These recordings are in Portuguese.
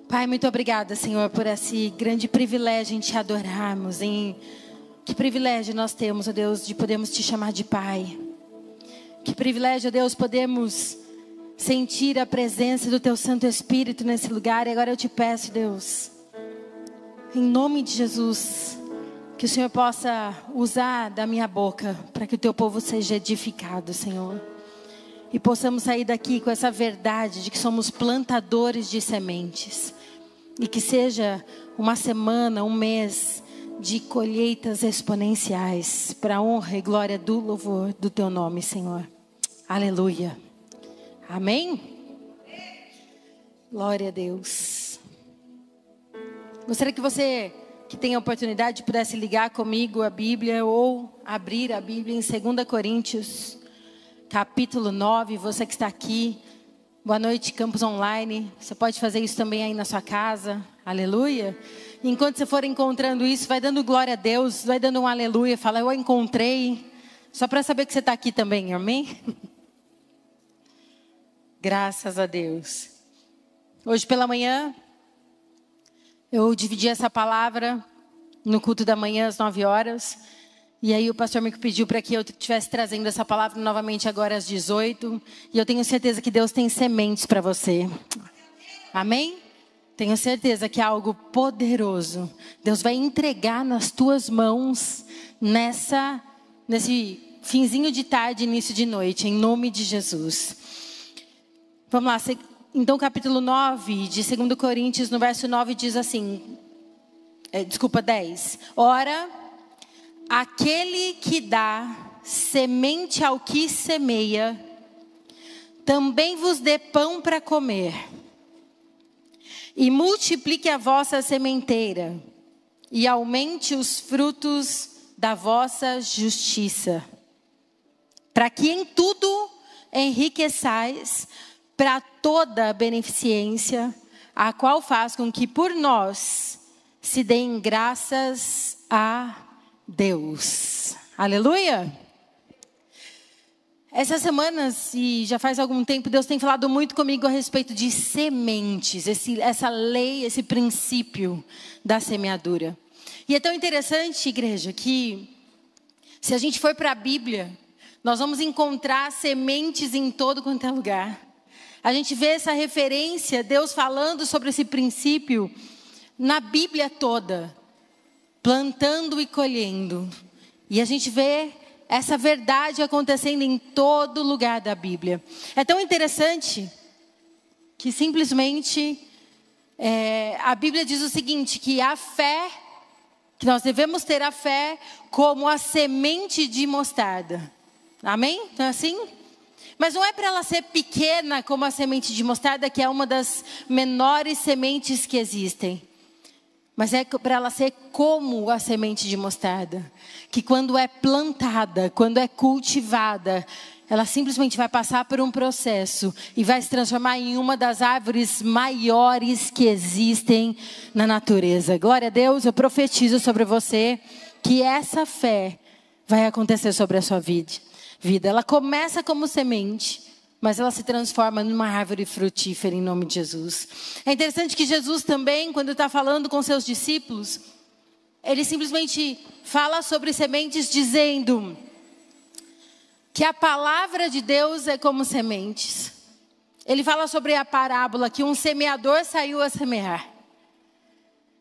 Pai, muito obrigada, Senhor, por esse grande privilégio em te adorarmos. Que privilégio nós temos, ó Deus, de podermos te chamar de Pai. Que privilégio, ó Deus, podemos sentir a presença do Teu Santo Espírito nesse lugar. E agora eu te peço, Deus, em nome de Jesus, que o Senhor possa usar da minha boca para que o Teu povo seja edificado, Senhor. E possamos sair daqui com essa verdade de que somos plantadores de sementes. E que seja uma semana, um mês de colheitas exponenciais para a honra e glória do louvor do Teu nome, Senhor. Aleluia. Amém? Glória a Deus. Gostaria que você que tem a oportunidade pudesse ligar comigo a Bíblia ou abrir a Bíblia em 2 Coríntios, capítulo 9. Você que está aqui, boa noite, Campus Online. Você pode fazer isso também aí na sua casa. Aleluia. E enquanto você for encontrando isso, vai dando glória a Deus, vai dando um aleluia. Fala, eu encontrei. Só para saber que você está aqui também, amém? Graças a Deus. Hoje pela manhã, eu dividi essa palavra no culto da manhã às 9 horas. E aí o pastor me pediu para que eu estivesse trazendo essa palavra novamente agora às 18. E eu tenho certeza que Deus tem sementes para você. Amém? Tenho certeza que é algo poderoso. Deus vai entregar nas tuas mãos nesse finzinho de tarde, início de noite, em nome de Jesus. Vamos lá, então capítulo 9 de 2 Coríntios, no verso 9 diz assim, 10. Ora, aquele que dá semente ao que semeia, também vos dê pão para comer, e multiplique a vossa sementeira, e aumente os frutos da vossa justiça, para que em tudo enriqueçais para toda a beneficência, a qual faz com que por nós se deem graças a Deus. Aleluia! Essas semanas, e já faz algum tempo, Deus tem falado muito comigo a respeito de sementes, essa lei, esse princípio da semeadura. E é tão interessante, igreja, que se a gente for para a Bíblia, nós vamos encontrar sementes em todo quanto é lugar. A gente vê essa referência, Deus falando sobre esse princípio na Bíblia toda, plantando e colhendo. E a gente vê essa verdade acontecendo em todo lugar da Bíblia. É tão interessante que simplesmente a Bíblia diz o seguinte, que a fé, que nós devemos ter a fé como a semente de mostarda. Amém? Não é assim? Mas não é para ela ser pequena como a semente de mostarda, que é uma das menores sementes que existem. Mas é para ela ser como a semente de mostarda. Que quando é plantada, quando é cultivada, ela simplesmente vai passar por um processo e vai se transformar em uma das árvores maiores que existem na natureza. Glória a Deus, eu profetizo sobre você que essa fé vai acontecer sobre a sua vida. Ela começa como semente, mas ela se transforma numa árvore frutífera em nome de Jesus. É interessante que Jesus também, quando está falando com seus discípulos, ele simplesmente fala sobre sementes dizendo que a palavra de Deus é como sementes. Ele fala sobre a parábola que um semeador saiu a semear.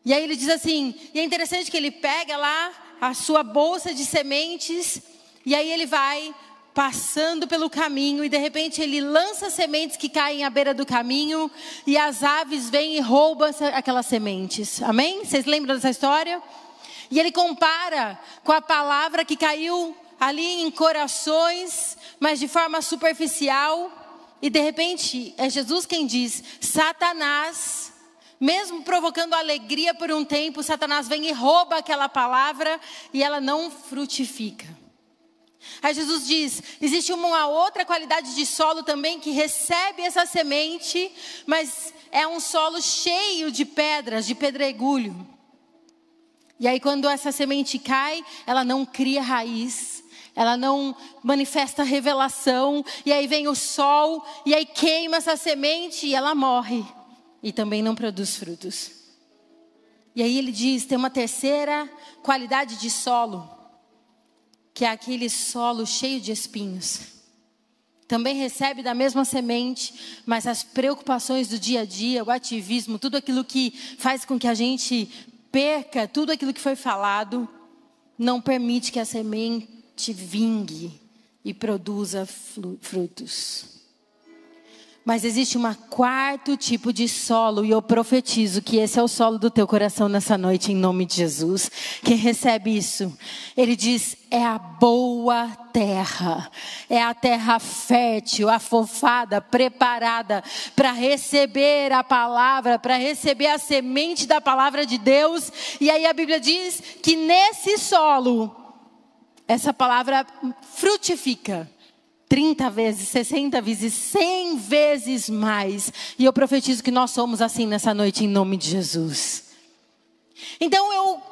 E aí ele diz assim, e é interessante que ele pega lá a sua bolsa de sementes, e aí ele vai passando pelo caminho e de repente ele lança sementes que caem à beira do caminho e as aves vêm e roubam aquelas sementes. Amém? Vocês lembram dessa história? E ele compara com a palavra que caiu ali em corações, mas de forma superficial. E de repente é Jesus quem diz, Satanás, mesmo provocando alegria por um tempo, Satanás vem e rouba aquela palavra e ela não frutifica. Aí Jesus diz, existe uma outra qualidade de solo também que recebe essa semente, mas é um solo cheio de pedras, de pedregulho. E aí quando essa semente cai, ela não cria raiz, ela não manifesta revelação, e aí vem o sol, e aí queima essa semente e ela morre. e também não produz frutos. E aí ele diz, tem uma terceira qualidade de solo, que é aquele solo cheio de espinhos. Também recebe da mesma semente, mas as preocupações do dia a dia, o ativismo, tudo aquilo que faz com que a gente perca tudo aquilo que foi falado, não permite que a semente vingue e produza frutos. Mas existe um quarto tipo de solo, e eu profetizo que esse é o solo do teu coração nessa noite, em nome de Jesus. Quem recebe isso, ele diz, é a boa terra, é a terra fértil, afofada, preparada para receber a palavra, para receber a semente da palavra de Deus. E aí a Bíblia diz que nesse solo, essa palavra frutifica 30 vezes, 60 vezes, 100 vezes mais. E eu profetizo que nós somos assim nessa noite, em nome de Jesus. Então eu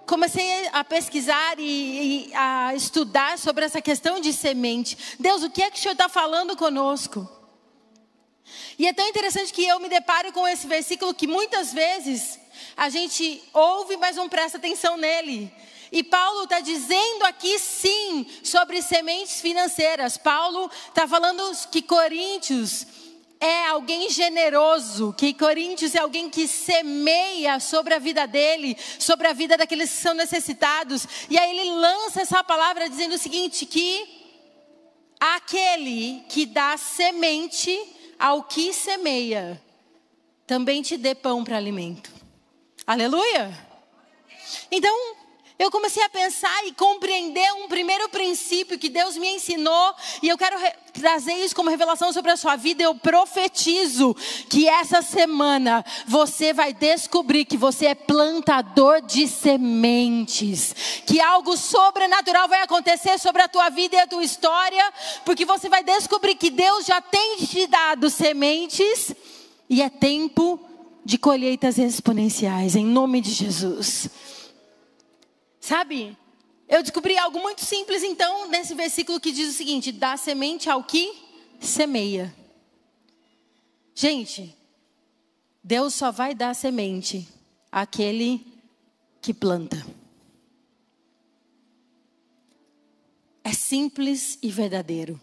comecei a pesquisar e a estudar sobre essa questão de semente. Deus, o que é que o Senhor está falando conosco? E é tão interessante que eu me deparo com esse versículo que muitas vezes a gente ouve, mas não presta atenção nele. E Paulo está dizendo aqui sim sobre sementes financeiras. Paulo está falando que Coríntios é alguém generoso, que Coríntios é alguém que semeia sobre a vida dele, sobre a vida daqueles que são necessitados. E aí ele lança essa palavra dizendo o seguinte, que aquele que dá semente ao que semeia, também te dê pão para alimento. Aleluia! Então, eu comecei a pensar e compreender um primeiro princípio que Deus me ensinou. E eu quero trazer isso como revelação sobre a sua vida. Eu profetizo que essa semana você vai descobrir que você é plantador de sementes. Que algo sobrenatural vai acontecer sobre a tua vida e a tua história. Porque você vai descobrir que Deus já tem te dado sementes. E é tempo de colheitas exponenciais, em nome de Jesus. Sabe, eu descobri algo muito simples então nesse versículo que diz o seguinte, dá semente ao que semeia. Gente, Deus só vai dar semente àquele que planta. É simples e verdadeiro.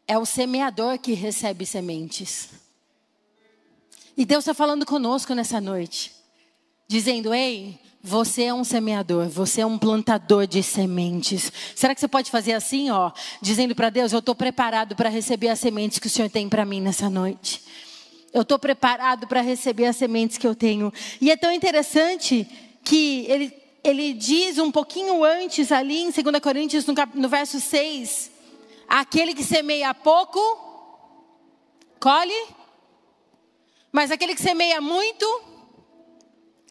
É o semeador que recebe sementes. E Deus está falando conosco nessa noite, dizendo, ei, você é um semeador, você é um plantador de sementes. Será que você pode fazer assim, ó, dizendo para Deus, eu estou preparado para receber as sementes que o Senhor tem para mim nessa noite. Eu estou preparado para receber as sementes que eu tenho. E é tão interessante que ele diz um pouquinho antes ali em 2 Coríntios, no verso 6, aquele que semeia pouco, colhe, mas aquele que semeia muito,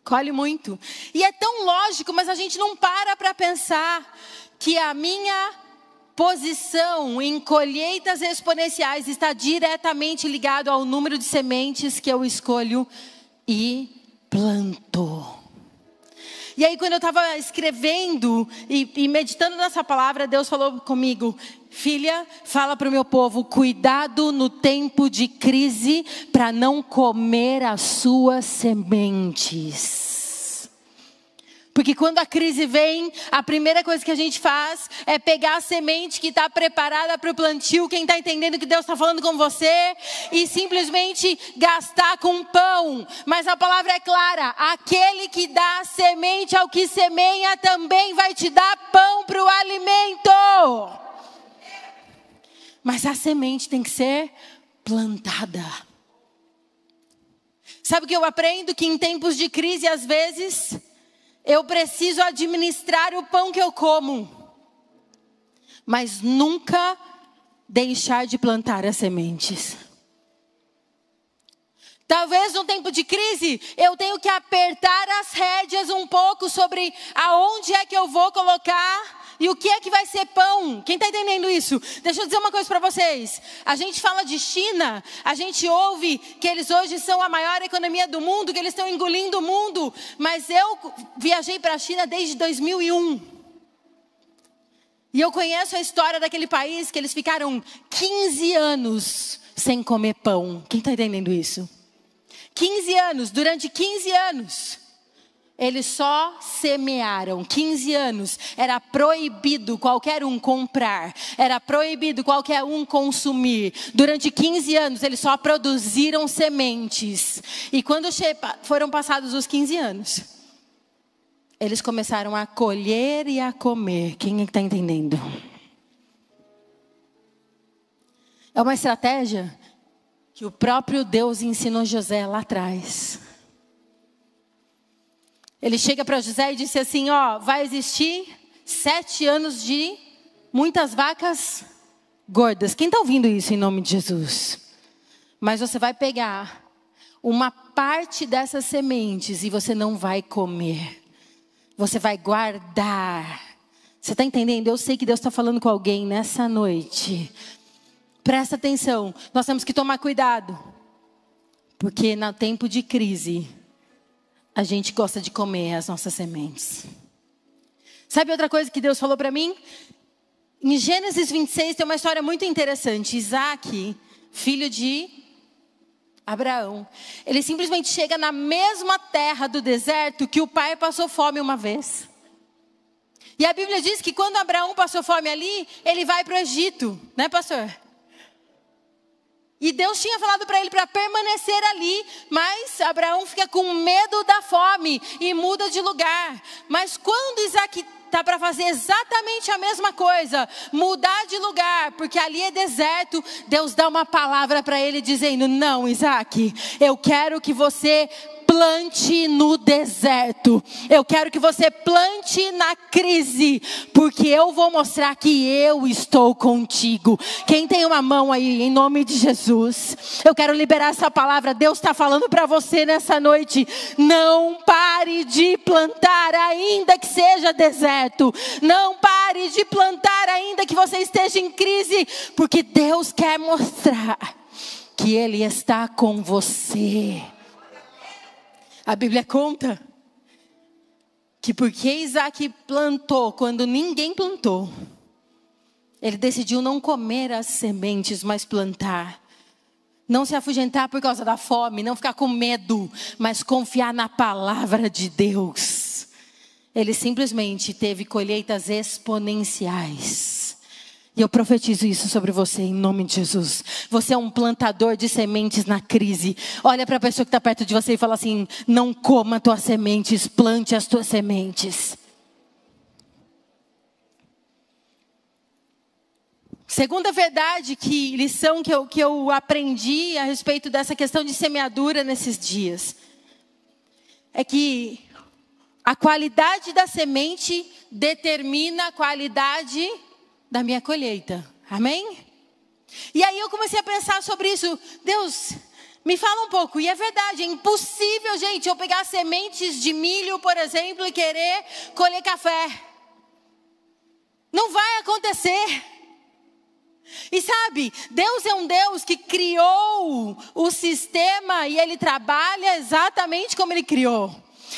colhe muito. E é tão lógico, mas a gente não para pensar que a minha posição em colheitas exponenciais está diretamente ligado ao número de sementes que eu escolho e planto. E aí quando eu estava escrevendo e meditando nessa palavra, Deus falou comigo, filha, fala para o meu povo, cuidado no tempo de crise para não comer as suas sementes. Porque quando a crise vem, a primeira coisa que a gente faz é pegar a semente que está preparada para o plantio, quem está entendendo que Deus está falando com você, e simplesmente gastar com pão. Mas a palavra é clara, aquele que dá semente ao que semeia também vai te dar pão para o alimento. Mas a semente tem que ser plantada. Sabe o que eu aprendo? Que em tempos de crise, às vezes, eu preciso administrar o pão que eu como, mas nunca deixar de plantar as sementes. Talvez no tempo de crise, eu tenho que apertar as rédeas um pouco sobre aonde é que eu vou colocar e o que é que vai ser pão. Quem está entendendo isso? Deixa eu dizer uma coisa para vocês. A gente fala de China, a gente ouve que eles hoje são a maior economia do mundo, que eles estão engolindo o mundo. Mas eu viajei para a China desde 2001. E eu conheço a história daquele país que eles ficaram 15 anos sem comer pão. Quem está entendendo isso? 15 anos, durante 15 anos, eles só semearam. 15 anos, era proibido qualquer um comprar, era proibido qualquer um consumir. Durante 15 anos, eles só produziram sementes. E quando foram passados os 15 anos, eles começaram a colher e a comer. Quem é que está entendendo? É uma estratégia que o próprio Deus ensinou José lá atrás. Ele chega para José e disse assim, ó, vai existir 7 anos de muitas vacas gordas. Quem está ouvindo isso em nome de Jesus? Mas você vai pegar uma parte dessas sementes e você não vai comer. Você vai guardar. Você está entendendo? Eu sei que Deus está falando com alguém nessa noite. Presta atenção, nós temos que tomar cuidado. Porque no tempo de crise, a gente gosta de comer as nossas sementes. Sabe outra coisa que Deus falou para mim? Em Gênesis 26 tem uma história muito interessante. Isaac, filho de Abraão, ele simplesmente chega na mesma terra do deserto que o pai passou fome uma vez. E a Bíblia diz que quando Abraão passou fome ali, ele vai para o Egito, né, pastor? E Deus tinha falado para ele para permanecer ali, mas Abraão fica com medo da fome e muda de lugar. Mas quando Isaac está para fazer exatamente a mesma coisa, mudar de lugar, porque ali é deserto, Deus dá uma palavra para ele dizendo, não, Isaac, eu quero que você plante no deserto. Eu quero que você plante na crise, porque eu vou mostrar que eu estou contigo. Quem tem uma mão aí, em nome de Jesus, eu quero liberar essa palavra. Deus está falando para você nessa noite. Não pare de plantar, ainda que seja deserto. Não pare de plantar, ainda que você esteja em crise, porque Deus quer mostrar que Ele está com você. A Bíblia conta que porque Isaac plantou quando ninguém plantou, ele decidiu não comer as sementes, mas plantar. Não se afugentar por causa da fome, não ficar com medo, mas confiar na palavra de Deus. Ele simplesmente teve colheitas exponenciais. E eu profetizo isso sobre você em nome de Jesus. Você é um plantador de sementes na crise. Olha para a pessoa que está perto de você e fala assim, não coma tuas sementes, plante as tuas sementes. Segunda verdade, lição que eu aprendi a respeito dessa questão de semeadura nesses dias. É que a qualidade da semente determina a qualidade da minha colheita, amém? E aí eu comecei a pensar sobre isso. Deus, me fala um pouco. E é verdade, é impossível, gente, eu pegar sementes de milho, por exemplo, e querer colher café. Não vai acontecer. E sabe, Deus é um Deus que criou o sistema e Ele trabalha exatamente como Ele criou.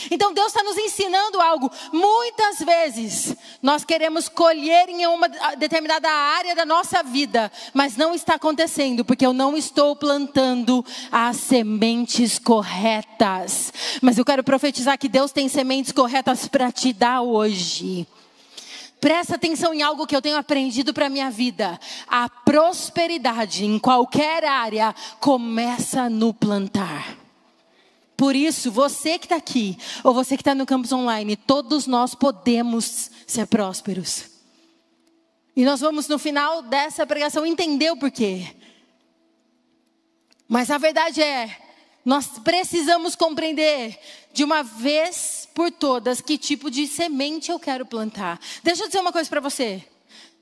Então Deus está nos ensinando algo. Muitas vezes nós queremos colher em uma determinada área da nossa vida, mas não está acontecendo, porque eu não estou plantando as sementes corretas. Mas eu quero profetizar que Deus tem sementes corretas para te dar hoje. Presta atenção em algo que eu tenho aprendido para a minha vida. A prosperidade em qualquer área começa no plantar. Por isso, você que está aqui, ou você que está no campus online, todos nós podemos ser prósperos. E nós vamos no final dessa pregação entender o porquê. Mas a verdade é, nós precisamos compreender de uma vez por todas que tipo de semente eu quero plantar. Deixa eu dizer uma coisa para você.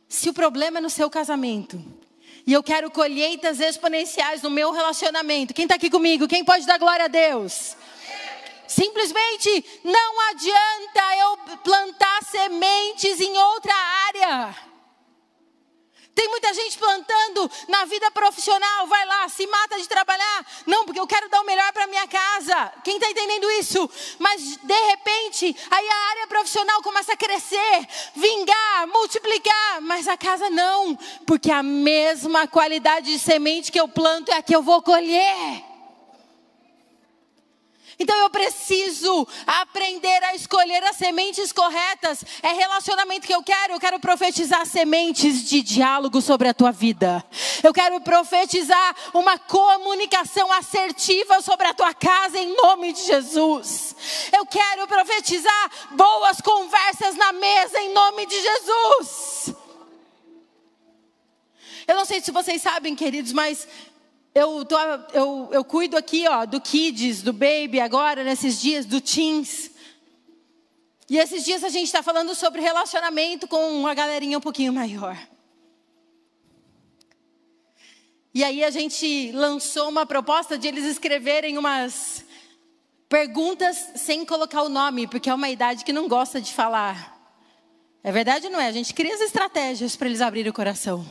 Se o problema é no seu casamento, e eu quero colheitas exponenciais no meu relacionamento. Quem está aqui comigo? Quem pode dar glória a Deus? Simplesmente não adianta eu plantar sementes em outra área. Tem muita gente plantando na vida profissional. Vai lá, se mata de trabalhar. Não, porque eu quero dar o melhor para minha casa. Quem está entendendo isso? Mas de repente, aí a área profissional começa a crescer, vingar, multiplicar. Mas a casa não. Porque a mesma qualidade de semente que eu planto é a que eu vou colher. Então eu preciso aprender a escolher as sementes corretas. É relacionamento que eu quero profetizar sementes de diálogo sobre a tua vida. Eu quero profetizar uma comunicação assertiva sobre a tua casa em nome de Jesus. Eu quero profetizar boas conversas na mesa em nome de Jesus. Eu não sei se vocês sabem, queridos, mas eu cuido aqui, do Kids, do Baby, agora, nesses dias, do Teens. E esses dias a gente está falando sobre relacionamento com uma galerinha um pouquinho maior. E aí a gente lançou uma proposta de eles escreverem umas perguntas sem colocar o nome, porque é uma idade que não gosta de falar. É verdade ou não é? A gente cria as estratégias para eles abrirem o coração.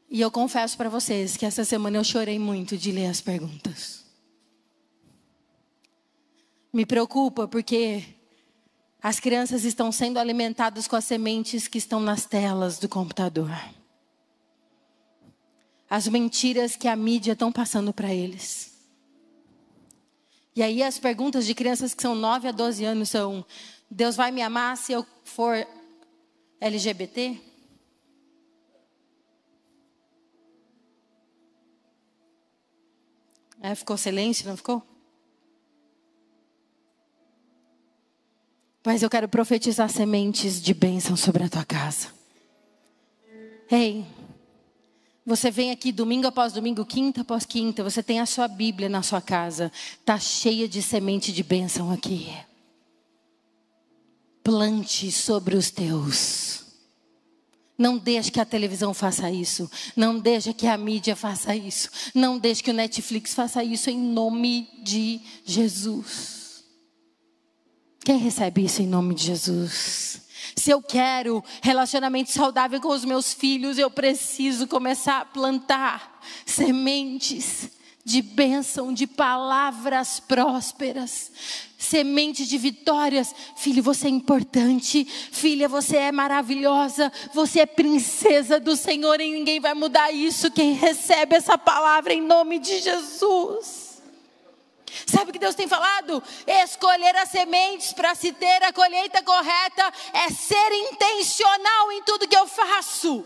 E eu confesso para vocês que essa semana eu chorei muito de ler as perguntas. Me preocupa porque as crianças estão sendo alimentadas com as sementes que estão nas telas do computador. As mentiras que a mídia estão passando para eles. E aí as perguntas de crianças que são 9 a 12 anos são: Deus vai me amar se eu for LGBT? Ficou silêncio, não ficou? Mas eu quero profetizar sementes de bênção sobre a tua casa. Ei, você vem aqui domingo após domingo, quinta após quinta, você tem a sua Bíblia na sua casa. Está cheia de semente de bênção aqui. Plante sobre os teus. Não deixe que a televisão faça isso. Não deixe que a mídia faça isso. Não deixe que o Netflix faça isso em nome de Jesus. Quem recebe isso em nome de Jesus? Se eu quero relacionamento saudável com os meus filhos, eu preciso começar a plantar sementes de bênção, de palavras prósperas, sementes de vitórias. Filho, você é importante. Filha, você é maravilhosa. Você é princesa do Senhor e ninguém vai mudar isso. Quem recebe essa palavra em nome de Jesus. Sabe o que Deus tem falado? Escolher as sementes para se ter a colheita correta é ser intencional em tudo que eu faço.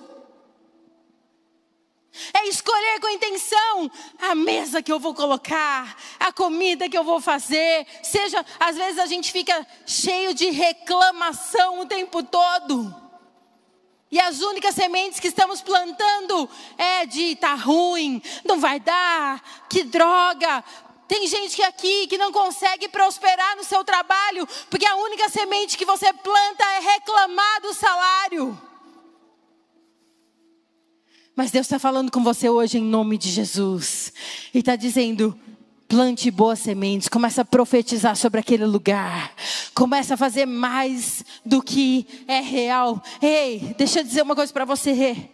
É escolher com intenção a mesa que eu vou colocar, a comida que eu vou fazer. Seja, às vezes a gente fica cheio de reclamação o tempo todo. E as únicas sementes que estamos plantando é de tá ruim, não vai dar, que droga. Tem gente aqui que não consegue prosperar no seu trabalho, porque a única semente que você planta é reclamar do salário. Mas Deus está falando com você hoje em nome de Jesus. E está dizendo: plante boas sementes. Começa a profetizar sobre aquele lugar. Começa a fazer mais do que é real. Ei, deixa eu dizer uma coisa para você.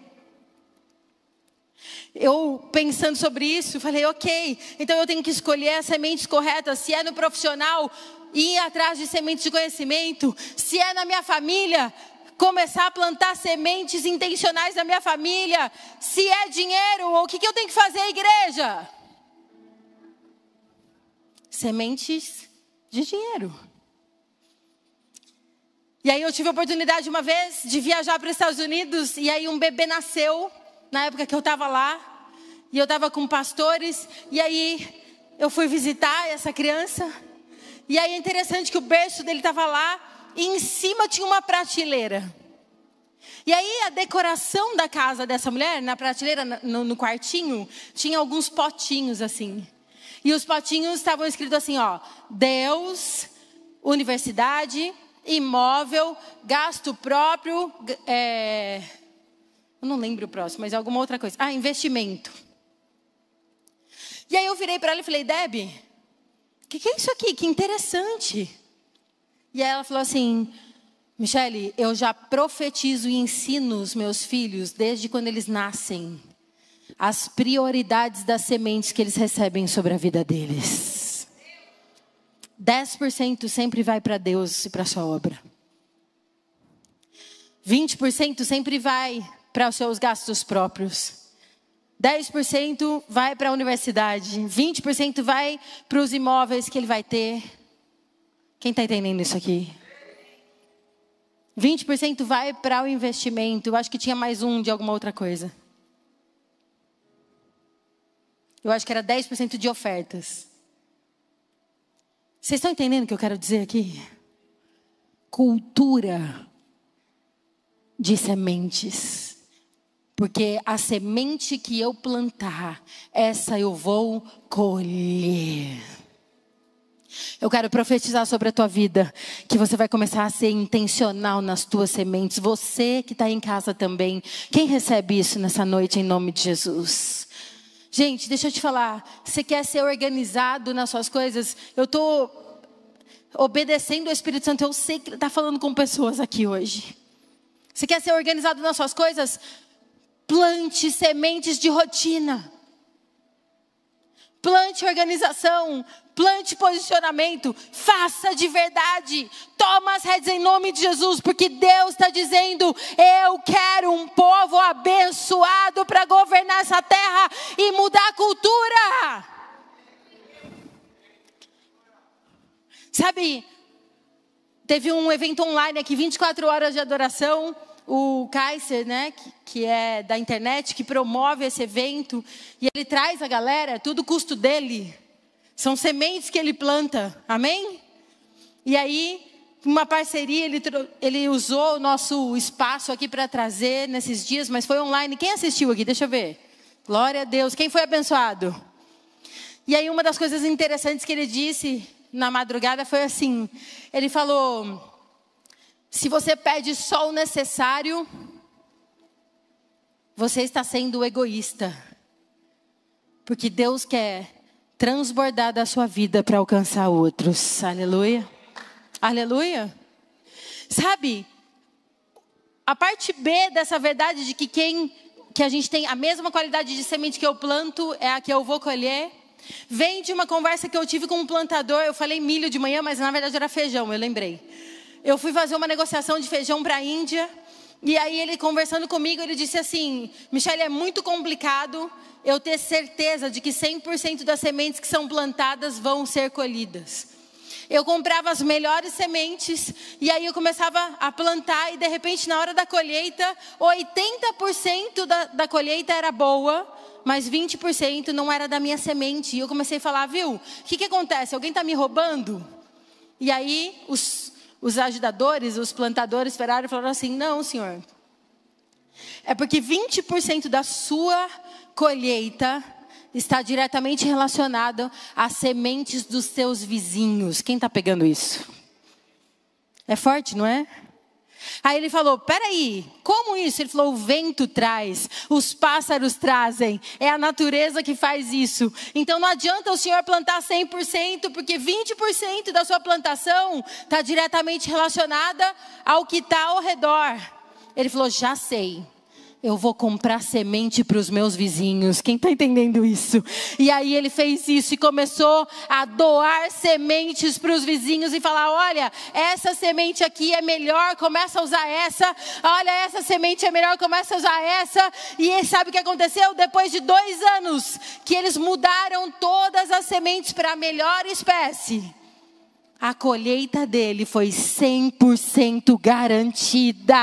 Eu pensando sobre isso, falei, ok. Então eu tenho que escolher as sementes corretas. Se é no profissional, ir atrás de sementes de conhecimento. Se é na minha família, começar a plantar sementes intencionais na minha família. Se é dinheiro, o que eu tenho que fazer, igreja? Sementes de dinheiro. E aí eu tive a oportunidade uma vez de viajar para os Estados Unidos. E aí um bebê nasceu, na época que eu estava lá. E eu estava com pastores. E aí eu fui visitar essa criança. E aí é interessante que o berço dele estava lá. E em cima tinha uma prateleira. E aí a decoração da casa dessa mulher, na prateleira, no quartinho, tinha alguns potinhos assim. E os potinhos estavam escritos assim, Deus, universidade, imóvel, gasto próprio, eu não lembro o próximo, mas alguma outra coisa. investimento. E aí eu virei para ela e falei, Debbie, o que é isso aqui? Que interessante. E aí ela falou assim, Michele, eu já profetizo e ensino os meus filhos, desde quando eles nascem, as prioridades das sementes que eles recebem sobre a vida deles. 10% sempre vai para Deus e para a sua obra. 20% sempre vai para os seus gastos próprios. 10% vai para a universidade, 20% vai para os imóveis que ele vai ter. Quem está entendendo isso aqui? 20% vai para o investimento. Eu acho que tinha mais um de alguma outra coisa. Eu acho que era 10% de ofertas. Vocês estão entendendo o que eu quero dizer aqui? Cultura de sementes. Porque a semente que eu plantar, essa eu vou colher. Eu quero profetizar sobre a tua vida, que você vai começar a ser intencional nas tuas sementes. Você que está em casa também. Quem recebe isso nessa noite em nome de Jesus? Gente, deixa eu te falar. Você quer ser organizado nas suas coisas? Eu estou obedecendo ao Espírito Santo. Eu sei que ele está falando com pessoas aqui hoje. Você quer ser organizado nas suas coisas? Plante sementes de rotina. Plante organização. Plante posicionamento. Faça de verdade. Toma as rédeas em nome de Jesus. Porque Deus está dizendo: eu quero um povo abençoado para governar essa terra e mudar a cultura. Sabe, teve um evento online aqui, 24 horas de adoração. O Kaiser, né, que é da internet, que promove esse evento. E ele traz a galera, tudo custo dele. São sementes que ele planta, amém? E aí, uma parceria, ele usou o nosso espaço aqui para trazer nesses dias, mas foi online. Quem assistiu aqui? Deixa eu ver. Glória a Deus. Quem foi abençoado? E aí, uma das coisas interessantes que ele disse na madrugada foi assim. Ele falou: se você pede só o necessário, você está sendo egoísta. Porque Deus quer transbordar da sua vida para alcançar outros. Aleluia. Aleluia. Sabe, a parte B dessa verdade de que a gente tem a mesma qualidade de semente que eu planto é a que eu vou colher, vem de uma conversa que eu tive com um plantador. Eu falei milho de manhã, mas na verdade era feijão, eu lembrei. Eu fui fazer uma negociação de feijão para a Índia. E aí ele conversando comigo, ele disse assim: Michele, é muito complicado eu ter certeza de que 100% das sementes que são plantadas vão ser colhidas. Eu comprava as melhores sementes e aí eu começava a plantar e de repente na hora da colheita, 80% da colheita era boa, mas 20% não era da minha semente. E eu comecei a falar: viu, o que acontece? Alguém está me roubando? E aí os ajudadores, os plantadores esperaram e falaram assim: não, senhor. É porque 20% da sua colheita está diretamente relacionado às sementes dos seus vizinhos. Quem está pegando isso? É forte, não é? Aí ele falou: peraí, como isso? Ele falou: o vento traz, os pássaros trazem, é a natureza que faz isso. Então não adianta o senhor plantar 100%, porque 20% da sua plantação está diretamente relacionada ao que está ao redor. Ele falou: já sei. Eu vou comprar semente para os meus vizinhos. Quem está entendendo isso? E aí ele fez isso e começou a doar sementes para os vizinhos e falar: olha, essa semente aqui é melhor, começa a usar essa. Olha, essa semente é melhor, começa a usar essa. E sabe o que aconteceu? Depois de 2 anos que eles mudaram todas as sementes para a melhor espécie, a colheita dele foi 100% garantida.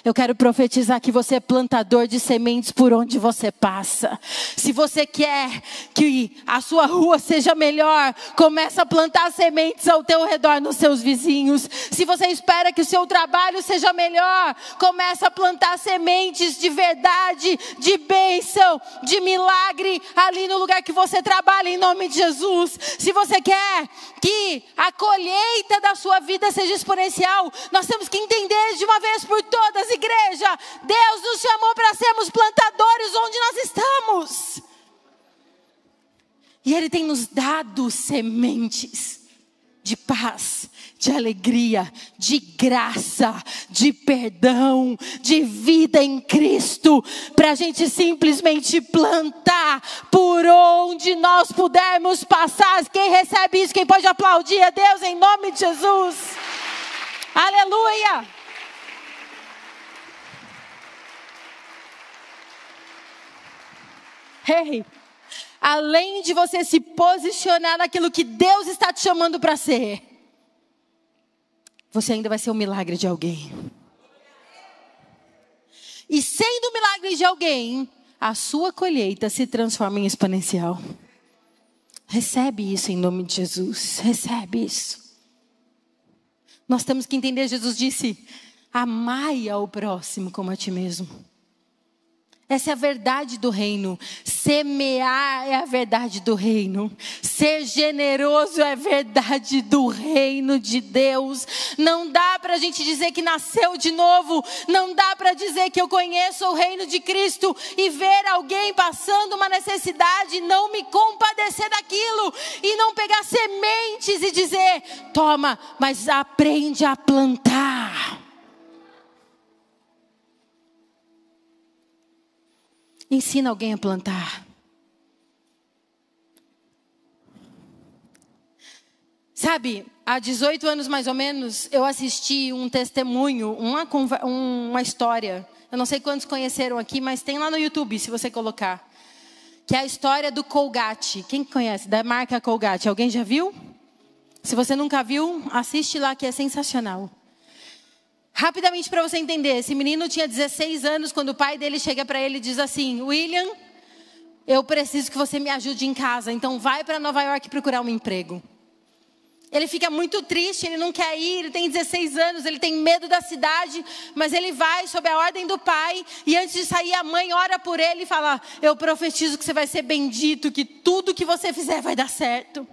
Eu quero profetizar que você é plantador de sementes por onde você passa. Se você quer que a sua rua seja melhor, começa a plantar sementes ao teu redor nos seus vizinhos. Se você espera que o seu trabalho seja melhor, começa a plantar sementes de verdade, de bênção, de milagre ali no lugar que você trabalha, em nome de Jesus. Se você quer que a colheita da sua vida seja exponencial, nós temos que entender de uma vez por todas, igreja, Deus nos chamou para sermos plantadores onde nós estamos. E Ele tem nos dado sementes de paz, de alegria, de graça, de perdão, de vida em Cristo, para a gente simplesmente plantar por onde nós pudermos passar. Quem recebe isso, quem pode aplaudir a Deus em nome de Jesus? Aleluia! Ei, além de você se posicionar naquilo que Deus está te chamando para ser, você ainda vai ser um milagre de alguém. E sendo o milagre de alguém, a sua colheita se transforma em exponencial. Recebe isso em nome de Jesus. Recebe isso. Nós temos que entender, Jesus disse, amai ao próximo como a ti mesmo. Essa é a verdade do reino. Semear é a verdade do reino. Ser generoso é a verdade do reino de Deus. Não dá para a gente dizer que nasceu de novo. Não dá para dizer que eu conheço o reino de Cristo e ver alguém passando uma necessidade e não me compadecer daquilo. E não pegar sementes e dizer, toma, mas aprende a plantar. Ensina alguém a plantar. Sabe, há 18 anos mais ou menos, eu assisti um testemunho, uma história. Eu não sei quantos conheceram aqui, mas tem lá no YouTube, se você colocar. Que é a história do Colgate. Quem conhece? Da marca Colgate. Alguém já viu? Se você nunca viu, assiste lá que é sensacional. Rapidamente para você entender, esse menino tinha 16 anos quando o pai dele chega para ele e diz assim, William, eu preciso que você me ajude em casa, então vai para Nova York procurar um emprego. Ele fica muito triste, ele não quer ir, ele tem 16 anos, ele tem medo da cidade, mas ele vai sob a ordem do pai e antes de sair a mãe ora por ele e fala, eu profetizo que você vai ser bendito, que tudo que você fizer vai dar certo.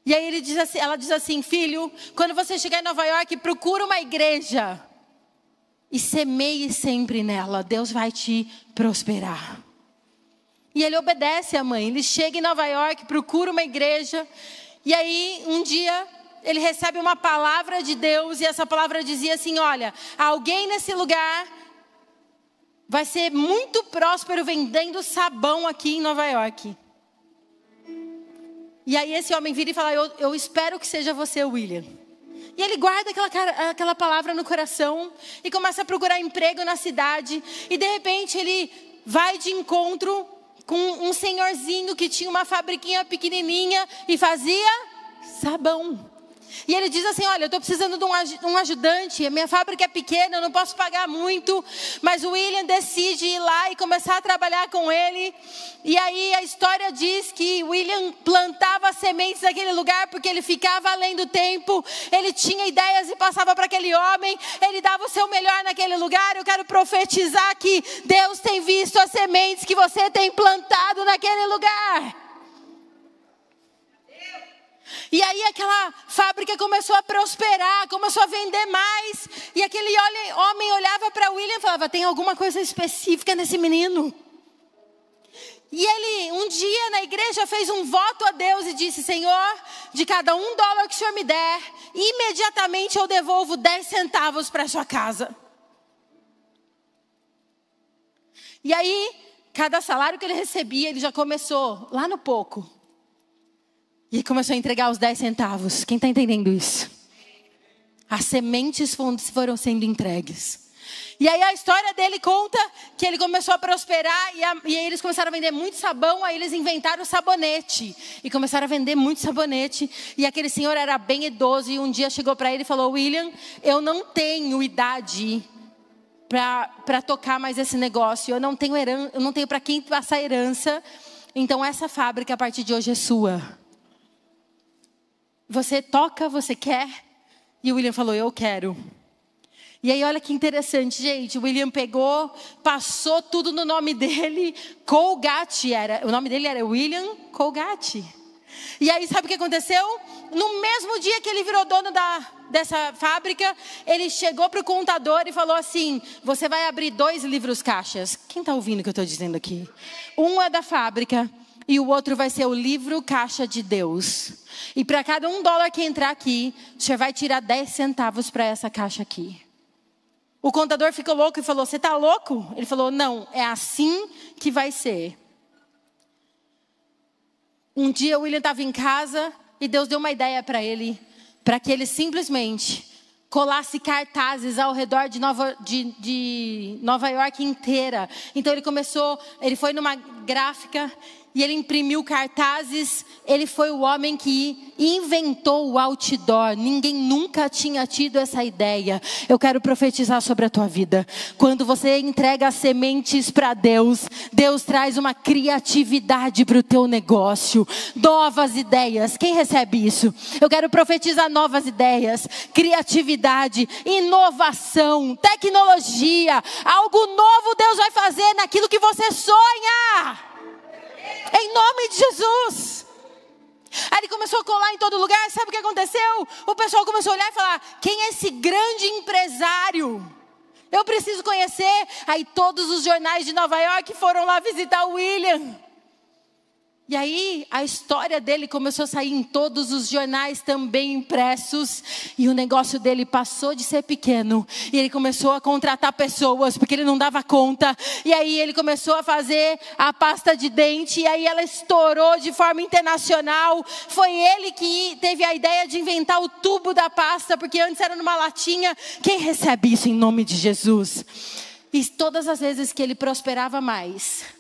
E aí ela diz assim, filho, quando você chegar em Nova York, procura uma igreja e semeie sempre nela, Deus vai te prosperar. E ele obedece a mãe, ele chega em Nova York, procura uma igreja, e aí um dia ele recebe uma palavra de Deus, e essa palavra dizia assim, olha, alguém nesse lugar vai ser muito próspero vendendo sabão aqui em Nova York. E aí esse homem vira e fala, eu espero que seja você, William. E ele guarda aquela palavra no coração e começa a procurar emprego na cidade. E de repente ele vai de encontro com um senhorzinho que tinha uma fabriquinha pequenininha e fazia sabão. E ele diz assim, olha, eu estou precisando de um ajudante, a minha fábrica é pequena, eu não posso pagar muito. Mas o William decide ir lá e começar a trabalhar com ele. E aí a história diz que William plantava sementes naquele lugar porque ele ficava além do tempo. Ele tinha ideias e passava para aquele homem. Ele dava o seu melhor naquele lugar. Eu quero profetizar que Deus tem visto as sementes que você tem plantado naquele lugar. E aí aquela fábrica começou a prosperar, começou a vender mais. E aquele homem olhava para William e falava, tem alguma coisa específica nesse menino. E ele um dia na igreja fez um voto a Deus e disse, Senhor, de cada $1 que o Senhor me der, imediatamente eu devolvo 10 centavos para a sua casa. E aí, cada salário que ele recebia, ele já começou lá no pouco. E começou a entregar os 10 centavos. Quem está entendendo isso? As sementes foram sendo entregues. E aí a história dele conta que ele começou a prosperar. E aí eles começaram a vender muito sabão. Aí eles inventaram o sabonete. E começaram a vender muito sabonete. E aquele senhor era bem idoso. E um dia chegou para ele e falou, William, eu não tenho idade para tocar mais esse negócio. Eu não tenho para quem passar herança. Então essa fábrica a partir de hoje é sua. Você toca, você quer? E o William falou, eu quero. E aí olha que interessante, gente. O William pegou, passou tudo no nome dele. Colgate o nome dele era William Colgate. E aí sabe o que aconteceu? No mesmo dia que ele virou dono dessa fábrica, ele chegou para o contador e falou assim, você vai abrir 2 livros caixas. Quem está ouvindo o que eu estou dizendo aqui? Um é da fábrica. E o outro vai ser o livro caixa de Deus. E para cada $1 que entrar aqui, o senhor vai tirar 10 centavos para essa caixa aqui. O contador ficou louco e falou, você está louco? Ele falou, não, é assim que vai ser. Um dia o William estava em casa e Deus deu uma ideia para ele. Para que ele simplesmente colasse cartazes ao redor de Nova York inteira. Então ele foi numa gráfica e ele imprimiu cartazes. Ele foi o homem que inventou o outdoor. Ninguém nunca tinha tido essa ideia. Eu quero profetizar sobre a tua vida. Quando você entrega as sementes para Deus, Deus traz uma criatividade para o teu negócio. Novas ideias. Quem recebe isso? Eu quero profetizar novas ideias, criatividade, inovação, tecnologia. Algo novo Deus vai fazer naquilo que você sonha. Em nome de Jesus. Aí ele começou a colar em todo lugar. Sabe o que aconteceu? O pessoal começou a olhar e falar: quem é esse grande empresário? Eu preciso conhecer. Aí todos os jornais de Nova York foram lá visitar o William. E aí a história dele começou a sair em todos os jornais também impressos. E o negócio dele passou de ser pequeno. E ele começou a contratar pessoas, porque ele não dava conta. E aí ele começou a fazer a pasta de dente. E aí ela estourou de forma internacional. Foi ele que teve a ideia de inventar o tubo da pasta, porque antes era numa latinha. Quem recebe isso em nome de Jesus? E todas as vezes que ele prosperava mais,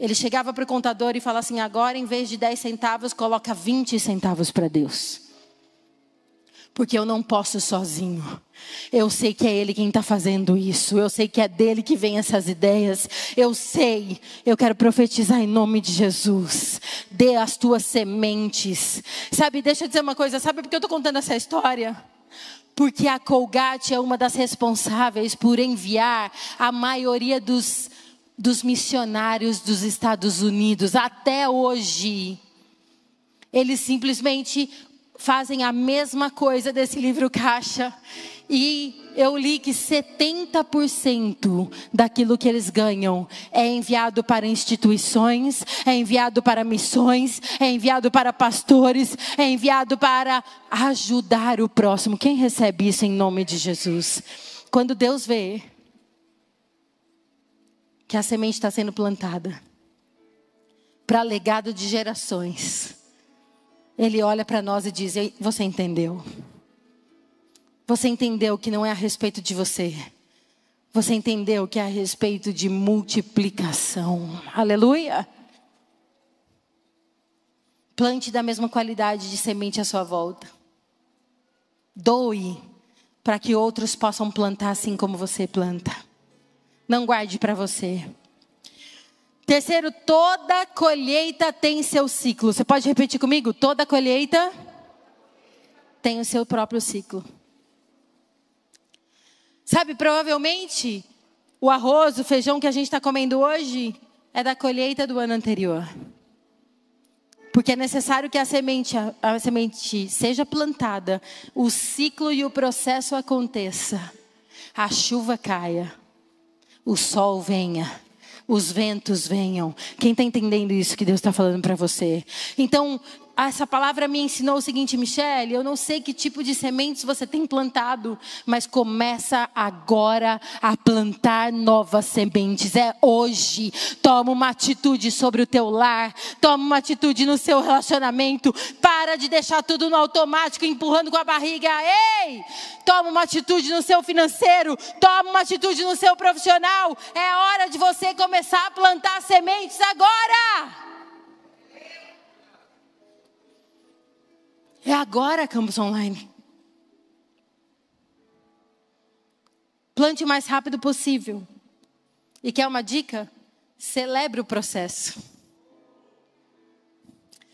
ele chegava para o contador e falava assim: agora em vez de 10 centavos, coloca 20 centavos para Deus. Porque eu não posso sozinho. Eu sei que é Ele quem está fazendo isso. Eu sei que é dele que vem essas ideias. Eu sei. Eu quero profetizar em nome de Jesus. Dê as tuas sementes. Sabe, deixa eu dizer uma coisa. Sabe por que eu estou contando essa história? Porque a Colgate é uma das responsáveis por enviar a maioria dos missionários dos Estados Unidos. Até hoje, eles simplesmente fazem a mesma coisa desse livro caixa. E eu li que 70% daquilo que eles ganham é enviado para instituições, é enviado para missões, é enviado para pastores, é enviado para ajudar o próximo. Quem recebe isso em nome de Jesus? Quando Deus vê que a semente está sendo plantada para legado de gerações, Ele olha para nós e diz: você entendeu? Você entendeu que não é a respeito de você. Você entendeu que é a respeito de multiplicação. Aleluia. Plante da mesma qualidade de semente à sua volta. Doe para que outros possam plantar assim como você planta. Não guarde para você. Terceiro, toda colheita tem seu ciclo. Você pode repetir comigo? Toda colheita tem o seu próprio ciclo. Sabe, provavelmente o arroz, o feijão que a gente está comendo hoje é da colheita do ano anterior. Porque é necessário que a semente seja plantada, o ciclo e o processo aconteça, a chuva caia, o sol venha, os ventos venham. Quem está entendendo isso que Deus está falando para você? Então, essa palavra me ensinou o seguinte: Michele, eu não sei que tipo de sementes você tem plantado, mas começa agora a plantar novas sementes. É hoje. Toma uma atitude sobre o teu lar, toma uma atitude no seu relacionamento. Para de deixar tudo no automático, empurrando com a barriga. Ei! Toma uma atitude no seu financeiro, toma uma atitude no seu profissional. É hora de você começar a plantar sementes agora. É agora, Campus Online. Plante o mais rápido possível. E quer uma dica? Celebre o processo.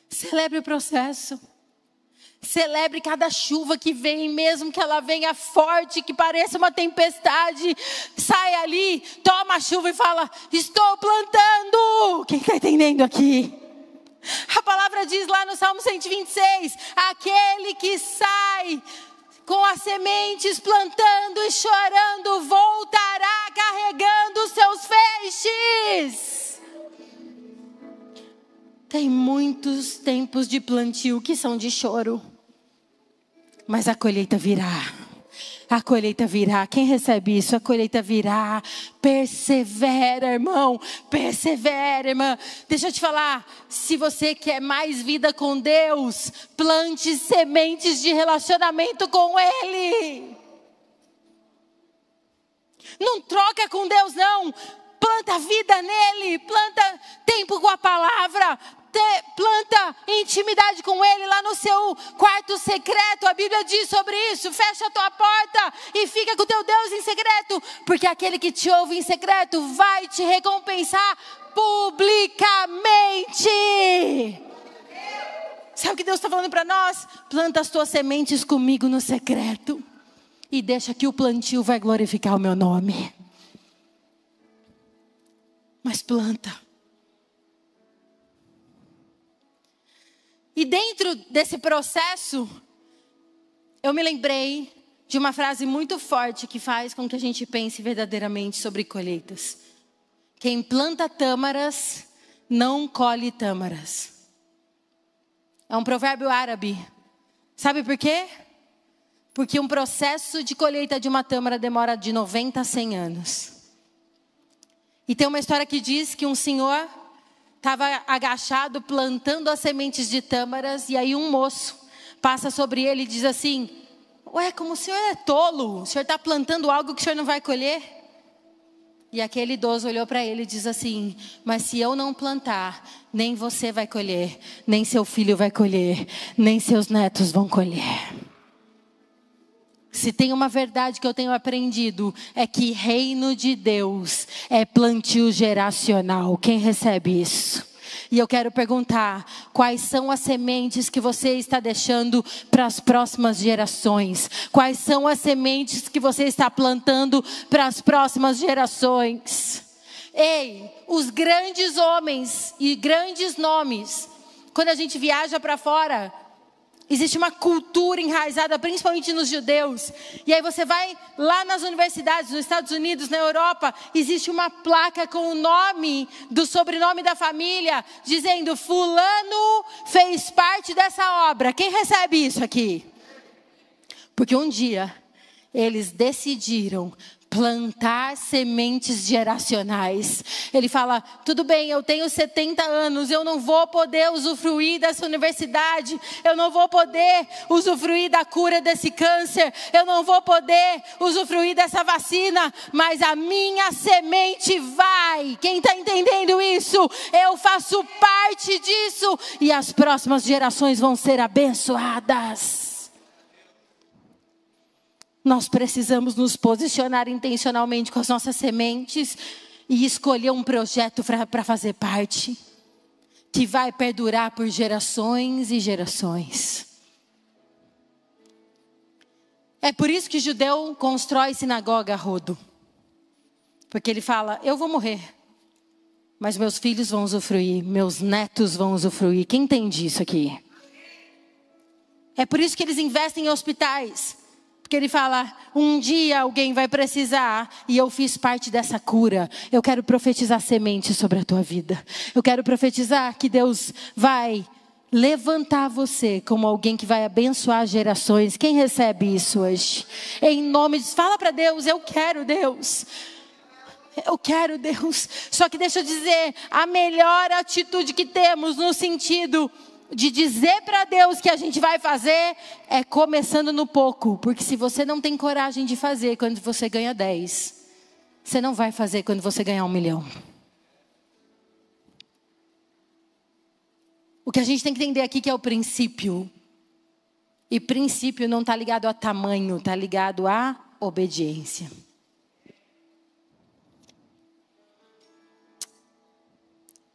Celebre o processo. Celebre cada chuva que vem, mesmo que ela venha forte, que pareça uma tempestade. Sai ali, toma a chuva e fala: estou plantando. Quem está entendendo aqui? A palavra diz lá no Salmo 126, aquele que sai com as sementes plantando e chorando, voltará carregando os seus feixes. Tem muitos tempos de plantio que são de choro, mas a colheita virá. A colheita virá. Quem recebe isso? A colheita virá. Persevera, irmão. Persevera, irmã. Deixa eu te falar. Se você quer mais vida com Deus, plante sementes de relacionamento com Ele. Não troca com Deus, não. Planta vida nele, planta tempo com a palavra, planta intimidade com ele lá no seu quarto secreto. A Bíblia diz sobre isso. Fecha a tua porta e fica com o teu Deus em secreto, porque aquele que te ouve em secreto vai te recompensar publicamente. Sabe o que Deus está falando para nós? Planta as tuas sementes comigo no secreto e deixa que o plantio vai glorificar o meu nome. Mas planta. E dentro desse processo, eu me lembrei de uma frase muito forte que faz com que a gente pense verdadeiramente sobre colheitas. Quem planta tâmaras, não colhe tâmaras. É um provérbio árabe. Sabe por quê? Porque um processo de colheita de uma tâmara demora de 90 a 100 anos. E tem uma história que diz que um senhor estava agachado plantando as sementes de tâmaras. E aí um moço passa sobre ele e diz assim: ué, como o senhor é tolo, o senhor está plantando algo que o senhor não vai colher? E aquele idoso olhou para ele e diz assim: mas se eu não plantar, nem você vai colher, nem seu filho vai colher, nem seus netos vão colher. Se tem uma verdade que eu tenho aprendido, é que reino de Deus é plantio geracional. Quem recebe isso? E eu quero perguntar, quais são as sementes que você está deixando para as próximas gerações? Quais são as sementes que você está plantando para as próximas gerações? Ei, os grandes homens e grandes nomes, quando a gente viaja para fora, existe uma cultura enraizada, principalmente nos judeus. E aí você vai lá nas universidades, nos Estados Unidos, na Europa, existe uma placa com o nome do sobrenome da família, dizendo: fulano fez parte dessa obra. Quem recebe isso aqui? Porque um dia eles decidiram plantar sementes geracionais. Ele fala: tudo bem, eu tenho 70 anos, eu não vou poder usufruir dessa universidade, eu não vou poder usufruir da cura desse câncer, eu não vou poder usufruir dessa vacina, mas a minha semente vai. Quem está entendendo isso? Eu faço parte disso e as próximas gerações vão ser abençoadas. Nós precisamos nos posicionar intencionalmente com as nossas sementes e escolher um projeto para fazer parte, que vai perdurar por gerações e gerações. É por isso que o judeu constrói sinagoga a rodo. Porque ele fala: eu vou morrer, mas meus filhos vão usufruir, meus netos vão usufruir. Quem entende isso aqui? É por isso que eles investem em hospitais. Porque ele fala: um dia alguém vai precisar e eu fiz parte dessa cura. Eu quero profetizar semente sobre a tua vida. Eu quero profetizar que Deus vai levantar você como alguém que vai abençoar gerações. Quem recebe isso hoje? Em nome de... Fala para Deus: eu quero, Deus. Eu quero, Deus. Só que deixa eu dizer, a melhor atitude que temos no sentido de dizer para Deus que a gente vai fazer é começando no pouco. Porque se você não tem coragem de fazer quando você ganha 10, você não vai fazer quando você ganhar 1 milhão. O que a gente tem que entender aqui que é o princípio. E princípio não está ligado a tamanho, está ligado à obediência.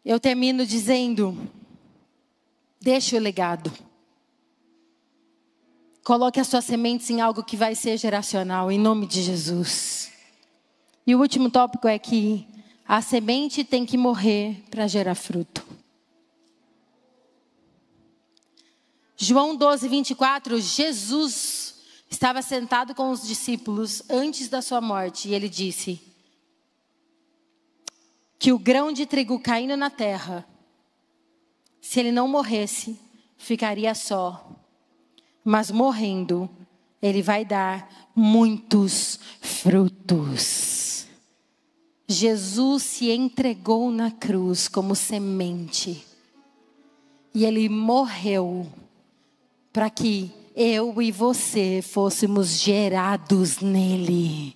Eu termino dizendo: deixe o legado. Coloque as suas sementes em algo que vai ser geracional, em nome de Jesus. E o último tópico é que a semente tem que morrer para gerar fruto. João 12, 24, Jesus estava sentado com os discípulos antes da sua morte. E ele disse que o grão de trigo caindo na terra, se ele não morresse, ficaria só. Mas morrendo, ele vai dar muitos frutos. Jesus se entregou na cruz como semente. E ele morreu para que eu e você fôssemos gerados nele.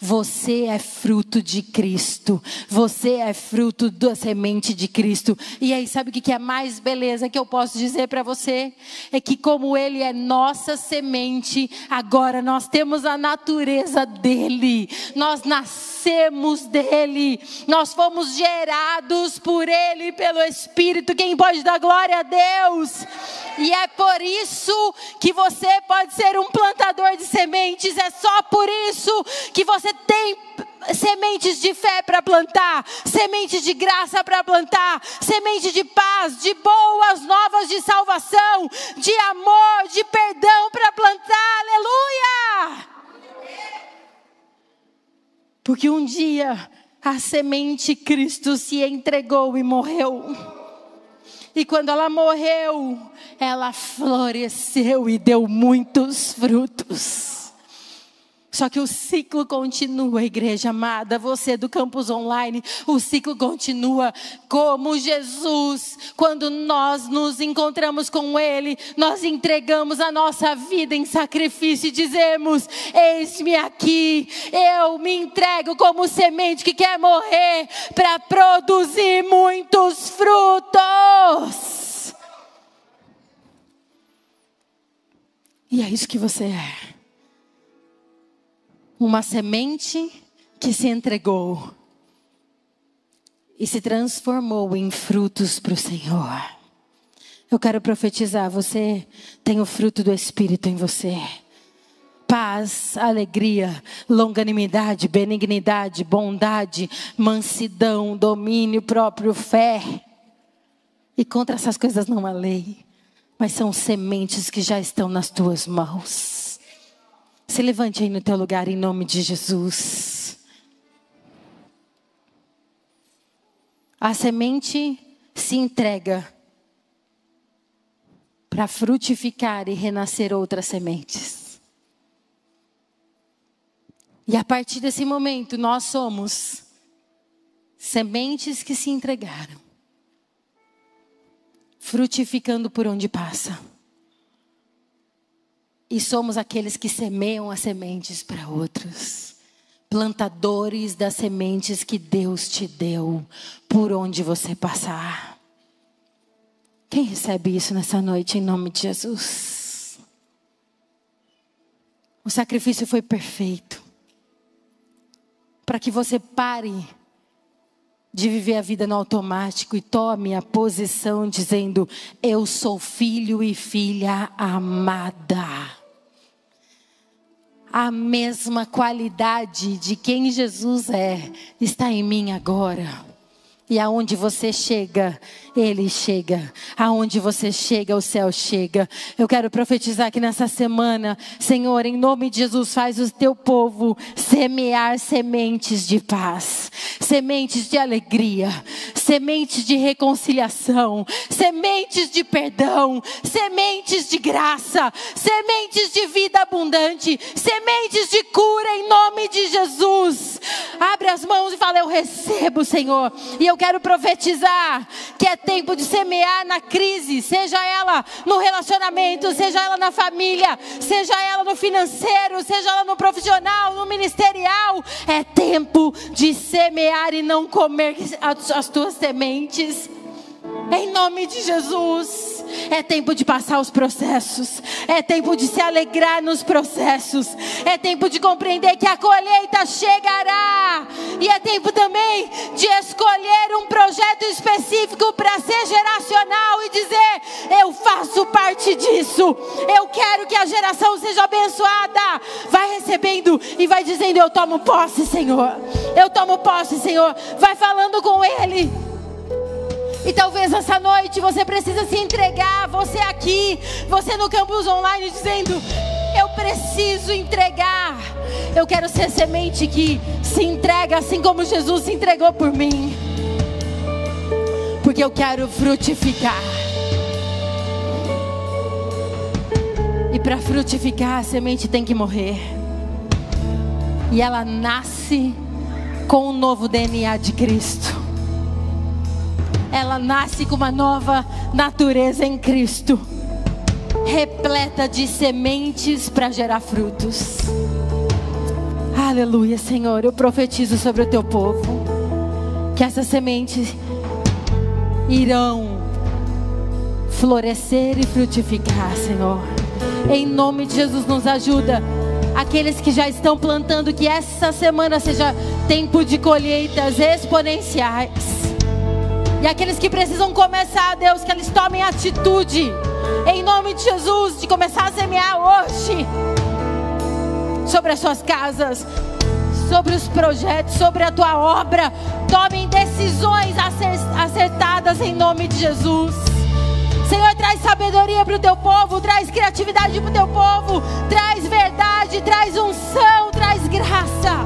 Você é fruto de Cristo. Você é fruto da semente de Cristo. E aí, sabe o que é mais beleza que eu posso dizer para você? É que como ele é nossa semente, agora nós temos a natureza dele. Nós nascemos dele. Nós fomos gerados por ele, pelo Espírito. Quem pode dar glória a Deus? E é por isso que você pode ser um plantador de sementes. É só por isso que você tem sementes de fé para plantar, sementes de graça para plantar, sementes de paz, de boas novas de salvação, de amor, de perdão para plantar. Aleluia! Porque um dia a semente Cristo se entregou e morreu. E quando ela morreu, ela floresceu e deu muitos frutos. Só que o ciclo continua, igreja amada, você do campus online, o ciclo continua. Como Jesus, quando nós nos encontramos com Ele, nós entregamos a nossa vida em sacrifício e dizemos: eis-me aqui, eu me entrego como semente que quer morrer para produzir muitos frutos. E é isso que você é. Uma semente que se entregou e se transformou em frutos para o Senhor. Eu quero profetizar, você tem o fruto do Espírito em você. Paz, alegria, longanimidade, benignidade, bondade, mansidão, domínio próprio, fé. E contra essas coisas não há lei, mas são sementes que já estão nas tuas mãos. Se levante aí no teu lugar em nome de Jesus. A semente se entrega para frutificar e renascer outras sementes. E a partir desse momento nós somos sementes que se entregaram, frutificando por onde passa. E somos aqueles que semeiam as sementes para outros. Plantadores das sementes que Deus te deu por onde você passar. Quem recebe isso nessa noite em nome de Jesus? O sacrifício foi perfeito. Para que você pare de viver a vida no automático e tome a posição dizendo: eu sou filho e filha amada. A mesma qualidade de quem Jesus é está em mim agora. E aonde você chega, Ele chega. Aonde você chega, o céu chega. Eu quero profetizar que nessa semana, Senhor, em nome de Jesus, faz o teu povo semear sementes de paz, sementes de alegria, sementes de reconciliação, sementes de perdão, sementes de graça, sementes de vida abundante, sementes de cura em nome de Jesus. Abre as mãos e fala: eu recebo, Senhor. E eu quero profetizar que é tempo de semear na crise, seja ela no relacionamento, seja ela na família, seja ela no financeiro, seja ela no profissional, no ministerial. É tempo de semear e não comer as tuas sementes. Em nome de Jesus. É tempo de passar os processos. É tempo de se alegrar nos processos. É tempo de compreender que a colheita chegará. E é tempo também de escolher um projeto específico para ser geracional e dizer: eu faço parte disso. Eu quero que a geração seja abençoada. Vai recebendo e vai dizendo: eu tomo posse, Senhor. Eu tomo posse, Senhor. Vai falando com Ele. E talvez essa noite você precisa se entregar, você aqui, você no campus online, dizendo: eu preciso entregar. Eu quero ser semente que se entrega assim como Jesus se entregou por mim. Porque eu quero frutificar. E para frutificar, a semente tem que morrer. E ela nasce com o novo DNA de Cristo. Ela nasce com uma nova natureza em Cristo. repleta de sementes para gerar frutos. Aleluia, Senhor. Eu profetizo sobre o teu povo que essas sementes irão florescer e frutificar, Senhor. Em nome de Jesus, nos ajuda. Aqueles que já estão plantando, que essa semana seja tempo de colheitas exponenciais. E aqueles que precisam começar, Deus, que eles tomem atitude, em nome de Jesus, de começar a semear hoje. Sobre as suas casas, sobre os projetos, sobre a tua obra. Tomem decisões acertadas em nome de Jesus. Senhor, traz sabedoria para o teu povo, traz criatividade para o teu povo, traz verdade, traz unção, traz graça.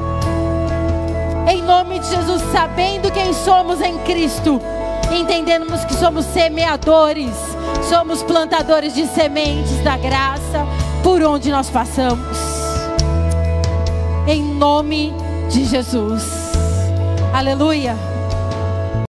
Em nome de Jesus, sabendo quem somos em Cristo, entendemos que somos semeadores, somos plantadores de sementes da graça por onde nós passamos. Em nome de Jesus. Aleluia.